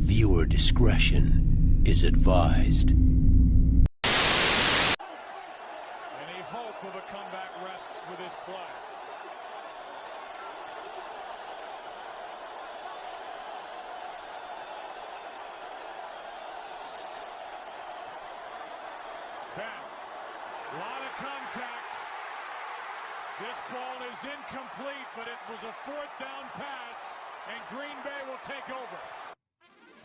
Viewer discretion is advised. Any hope of a comeback rests with this play. Back. A lot of contact. This ball is incomplete, but it was a fourth down pass, and Green Bay will take over.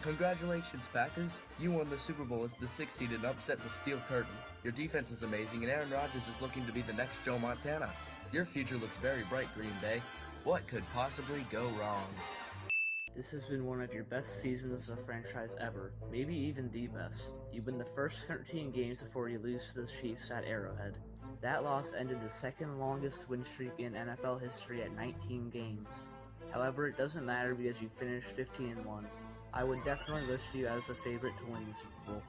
Congratulations, Packers. You won the Super Bowl as the 6th seed and upset the Steel Curtain. Your defense is amazing, and Aaron Rodgers is looking to be the next Joe Montana. Your future looks very bright, Green Bay. What could possibly go wrong? This has been one of your best seasons as a franchise ever, maybe even the best. You win the first 13 games before you lose to the Chiefs at Arrowhead. That loss ended the second longest win streak in NFL history at 19 games. However, it doesn't matter because you finished 15-1. I would definitely list you as a favorite to win the Super Bowl.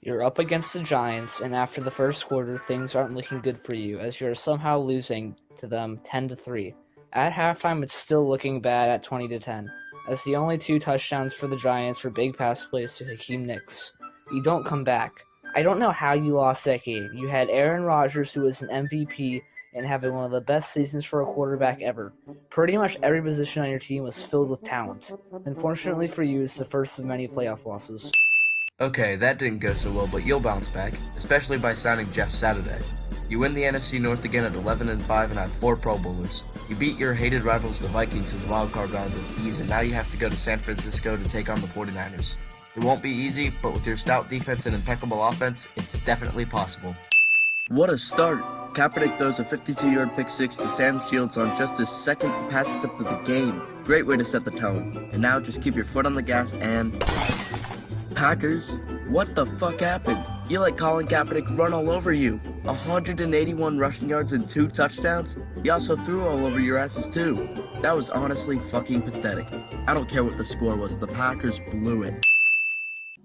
You're up against the Giants, and after the first quarter, things aren't looking good for you, as you're somehow losing to them 10-3. At halftime, it's still looking bad at 20-10, as the only 2 touchdowns for the Giants were big pass plays to Hakeem Nicks. You don't come back. I don't know how you lost that game. You had Aaron Rodgers, who was an MVP, and having one of the best seasons for a quarterback ever. Pretty much every position on your team was filled with talent. Unfortunately for you, it's the first of many playoff losses. Okay, that didn't go so well, but you'll bounce back, especially by signing Jeff Saturday. You win the NFC North again at 11-5 and have 4 Pro Bowlers. You beat your hated rivals, the Vikings, in the wildcard round with ease, and now you have to go to San Francisco to take on the 49ers. It won't be easy, but with your stout defense and impeccable offense, it's definitely possible. What a start! Kaepernick throws a 52-yard pick six to Sam Shields on just his second pass attempt of the game. Great way to set the tone. And now just keep your foot on the gas and... Packers? What the fuck happened? You let Colin Kaepernick run all over you. 181 rushing yards and 2 touchdowns? He also threw all over your asses too. That was honestly fucking pathetic. I don't care what the score was, the Packers blew it.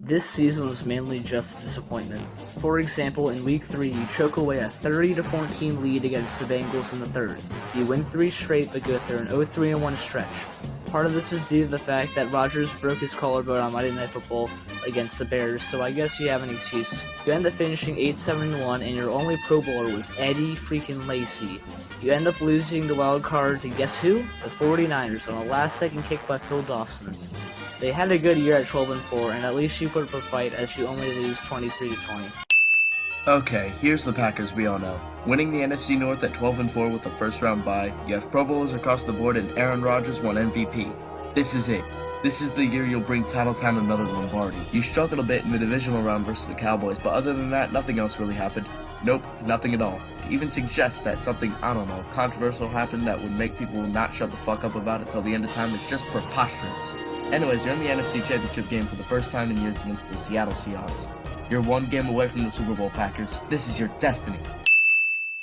This season was mainly just disappointment. For example, in Week 3, you choke away a 30-14 lead against the Bengals in the third. You win 3 straight but go through an 0-3-1 stretch. Part of this is due to the fact that Rodgers broke his collarbone on Monday Night Football against the Bears, so I guess you have an excuse. You end up finishing 8-7-1, and your only Pro Bowler was Eddie freaking Lacy. You end up losing the wild card to guess who? The 49ers on a last-second kick by Phil Dawson. They had a good year at 12-4, and at least you put up a fight as you only lose 23-20. Okay, here's the Packers we all know. Winning the NFC North at 12-4 with a first-round bye, you have Pro Bowlers across the board, and Aaron Rodgers won MVP. This is it. This is the year you'll bring Tattletime another Lombardi. You struggled a bit in the divisional round versus the Cowboys, but other than that, nothing else really happened. Nope, nothing at all. To even suggest that something, I don't know, controversial happened that would make people not shut the fuck up about it till the end of time is just preposterous. Anyways, you're in the NFC Championship game for the first time in years against the Seattle Seahawks. You're 1 game away from the Super Bowl, Packers. This is your destiny.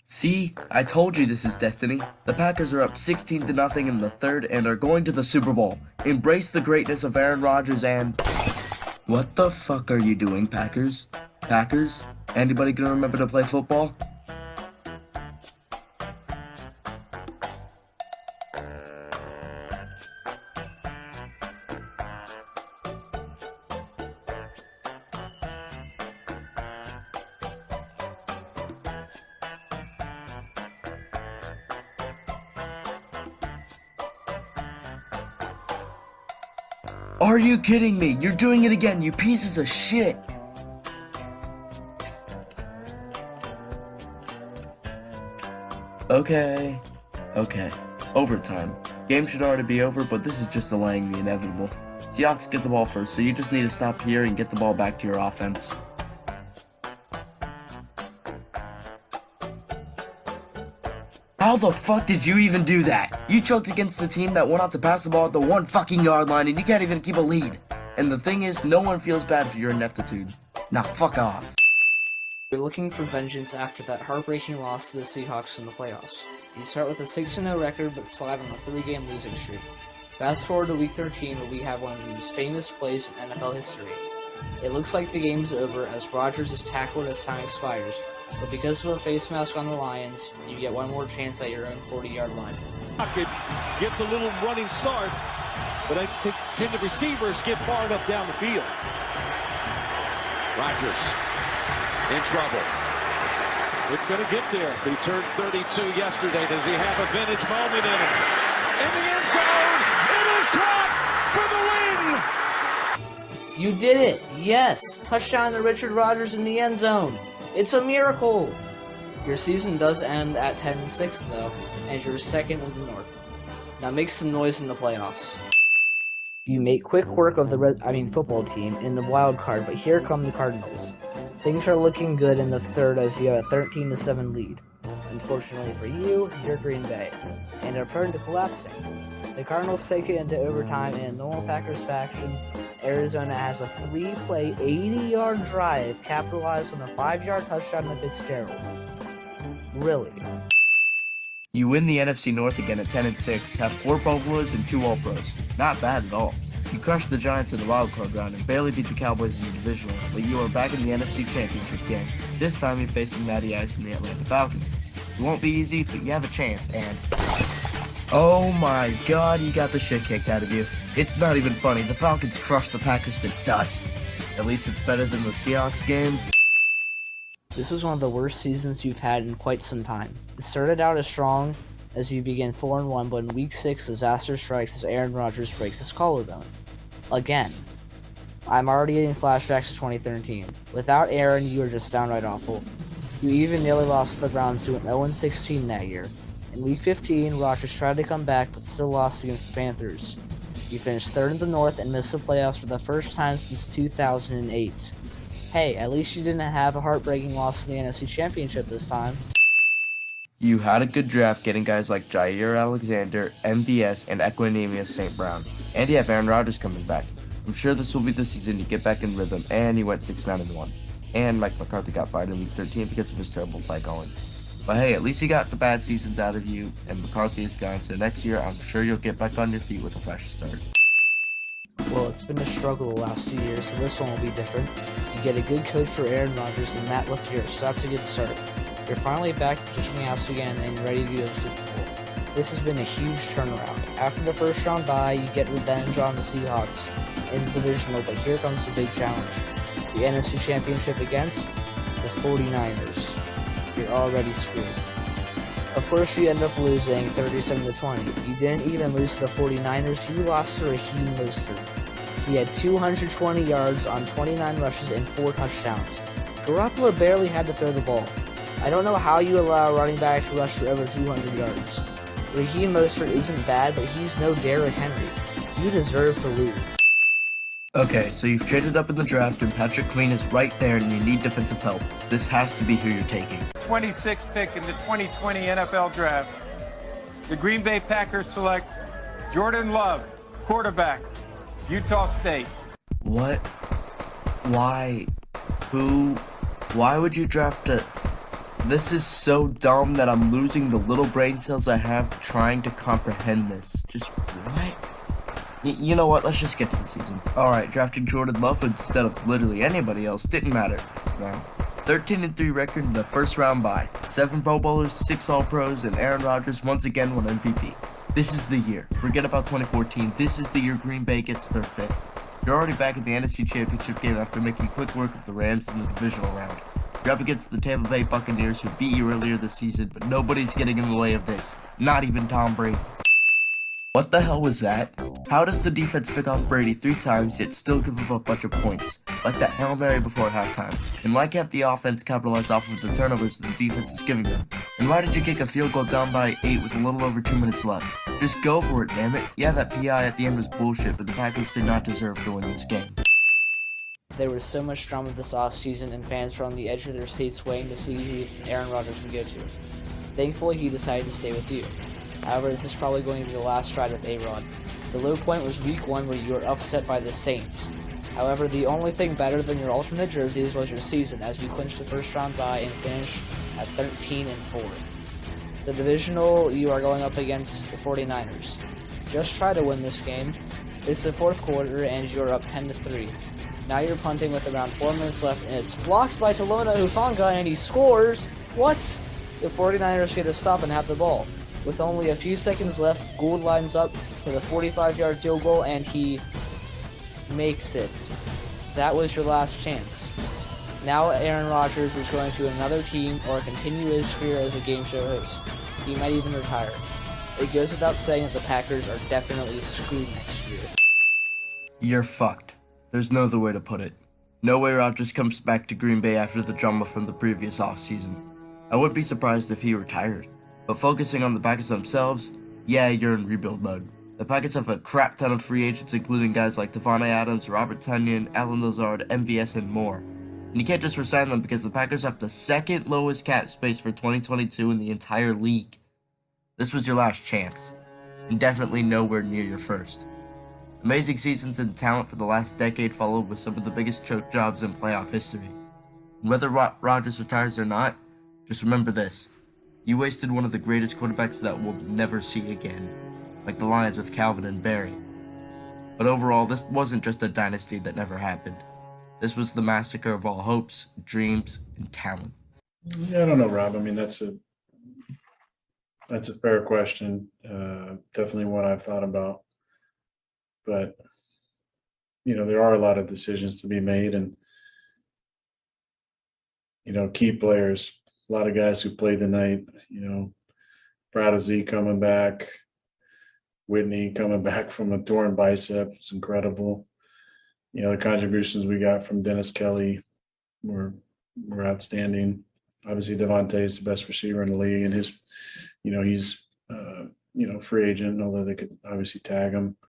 See? I told you this is destiny. The Packers are up 16-0 in the third and are going to the Super Bowl. Embrace the greatness of Aaron Rodgers and... What the fuck are you doing, Packers? Packers? Anybody gonna remember to play football? Are you kidding me? You're doing it again, you pieces of shit! Okay. Overtime. Game should already be over, but this is just delaying the inevitable. Seahawks get the ball first, so you just need to stop here and get the ball back to your offense. How the fuck did you even do that? You choked against the team that went out to pass the ball at the 1 fucking yard line and you can't even keep a lead. And the thing is, no one feels bad for your ineptitude. Now fuck off. You're looking for vengeance after that heartbreaking loss to the Seahawks in the playoffs. You start with a 6-0 record but slide on a 3-game losing streak. Fast forward to Week 13 where we have one of the most famous plays in NFL history. It looks like the game's over as Rodgers is tackled as time expires, but because of a face mask on the Lions, you get one more chance at your own 40-yard line. Pocket gets a little running start. but can the receivers get far enough down the field? Rodgers in trouble. It's going to get there. He turned 32 yesterday. Does he have a vintage moment in him? In the end zone, it is caught for the win! You did it! Yes! Touchdown to Richard Rodgers in the end zone! It's a miracle! Your season does end at 10-6 though, and you're second in the North. Now make some noise in the playoffs. You make quick work of the football team in the wild card, but here come the Cardinals. Things are looking good in the third as you have a 13-7 lead. Unfortunately for you, you're Green Bay, and are prone to collapsing. The Cardinals take it into overtime in a normal Packers fashion. Arizona has a 3-play, 80-yard drive capitalized on a 5-yard touchdown to Fitzgerald. Really? You win the NFC North again at 10-6, have 4 Pro Bowlers and 2 All-Pros. Not bad at all. You crushed the Giants in the wildcard round and barely beat the Cowboys in the divisional, but you are back in the NFC Championship game. This time you're facing Matty Ice and the Atlanta Falcons. It won't be easy, but you have a chance, and... oh my god, you got the shit kicked out of you. It's not even funny, the Falcons crushed the Packers to dust. At least it's better than the Seahawks game. This was one of the worst seasons you've had in quite some time. It started out as strong as you begin 4-1, but in Week 6, disaster strikes as Aaron Rodgers breaks his collarbone. Again. I'm already getting flashbacks to 2013. Without Aaron, you are just downright awful. You even nearly lost to the Browns to an 0-16 that year. In Week 15, Rodgers tried to come back, but still lost against the Panthers. You finished 3rd in the North and missed the playoffs for the first time since 2008. Hey, at least you didn't have a heartbreaking loss in the NFC Championship this time. You had a good draft getting guys like Jair Alexander, MVS, and Equanimeous St. Brown. And you have Aaron Rodgers coming back. I'm sure this will be the season you get back in rhythm, and you went 6-9-1. And Mike McCarthy got fired in Week 13 because of his terrible play calling. But hey, at least you got the bad seasons out of you, and McCarthy is gone, so next year I'm sure you'll get back on your feet with a fresh start. Well, it's been a struggle the last 2 years, but this one will be different. You get a good coach for Aaron Rodgers and Matt LaFleur, so that's a good start. You're finally back to kicking ass again and ready to go to the Super Bowl. This has been a huge turnaround. After the first round bye, you get revenge on the Seahawks in the divisional, but here comes the big challenge. The NFC Championship against the 49ers. You're already screwed. Of course, you end up losing 37-20. You didn't even lose to the 49ers, you lost to Raheem Mostert. He had 220 yards on 29 rushes and 4 touchdowns. Garoppolo barely had to throw the ball. I don't know how you allow a running back to rush for over 200 yards. Raheem Mostert isn't bad, but he's no Derrick Henry. You deserve to lose. Okay, so you've traded up in the draft and Patrick Queen is right there and you need defensive help. This has to be who you're taking. 26th pick in the 2020 NFL Draft. The Green Bay Packers select Jordan Love, quarterback, Utah State. What? Why? Who? Why would you draft a... This is so dumb that I'm losing the little brain cells I have trying to comprehend this. Just, what? You know what, let's just get to the season. Alright, drafting Jordan Love instead of literally anybody else didn't matter. Now, 13-3 record in the first round bye. 7 Pro Bowlers, 6 All-Pros, and Aaron Rodgers once again won MVP. This is the year. Forget about 2014. This is the year Green Bay gets their 5th. You're already back in the NFC Championship game after making quick work of the Rams in the divisional round. You're up against the Tampa Bay Buccaneers who beat you earlier this season, but nobody's getting in the way of this. Not even Tom Brady. What the hell was that? How does the defense pick off Brady 3 times yet still give up a bunch of points? Like that Hail Mary before halftime. And why can't the offense capitalize off of the turnovers the defense is giving them? And why did you kick a field goal down by 8 with a little over 2 minutes left? Just go for it, damn it. Yeah, that PI at the end was bullshit, but the Packers did not deserve to win this game. There was so much drama this offseason, and fans were on the edge of their seats waiting to see who Aaron Rodgers would go to. Thankfully, he decided to stay with you. However, this is probably going to be the last stride with A-Rod. The low point was Week 1 where you were upset by the Saints. However, the only thing better than your alternate jerseys was your season, as you clinched the first round bye and finished at 13-4. The divisional, you are going up against the 49ers. Just try to win this game. It's the 4th quarter and you're up 10-3. Now you're punting with around 4 minutes left, and it's blocked by Talona Hufanga, and he scores! What? The 49ers get a stop and have the ball. With only a few seconds left, Gould lines up for the 45-yard field goal, and he makes it. That was your last chance. Now Aaron Rodgers is going to another team or continue his career as a game show host. He might even retire. It goes without saying that the Packers are definitely screwed next year. You're fucked. There's no other way to put it. No way Rodgers comes back to Green Bay after the drama from the previous offseason. I wouldn't be surprised if he retired. But focusing on the Packers themselves, yeah, you're in rebuild mode. The Packers have a crap ton of free agents, including guys like Devontae Adams, Robert Tonyan, Alan Lazard, MVS, and more. And you can't just resign them because the Packers have the second lowest cap space for 2022 in the entire league. This was your last chance, and definitely nowhere near your first. Amazing seasons and talent for the last decade followed with some of the biggest choke jobs in playoff history. And whether Rodgers retires or not, just remember this. You wasted one of the greatest quarterbacks that we'll never see again, like the Lions with Calvin and Barry. But overall, this wasn't just a dynasty that never happened. This was the massacre of all hopes, dreams, and talent. Yeah, I don't know, Rob. I mean, that's a fair question. Definitely one I've thought about. But, there are a lot of decisions to be made, and, key players, a lot of guys who played tonight, Brad Ozee coming back, Whitney coming back from a torn bicep. It's incredible. The contributions we got from Dennis Kelly were outstanding. Obviously, Devontae is the best receiver in the league, and he's free agent, although they could obviously tag him.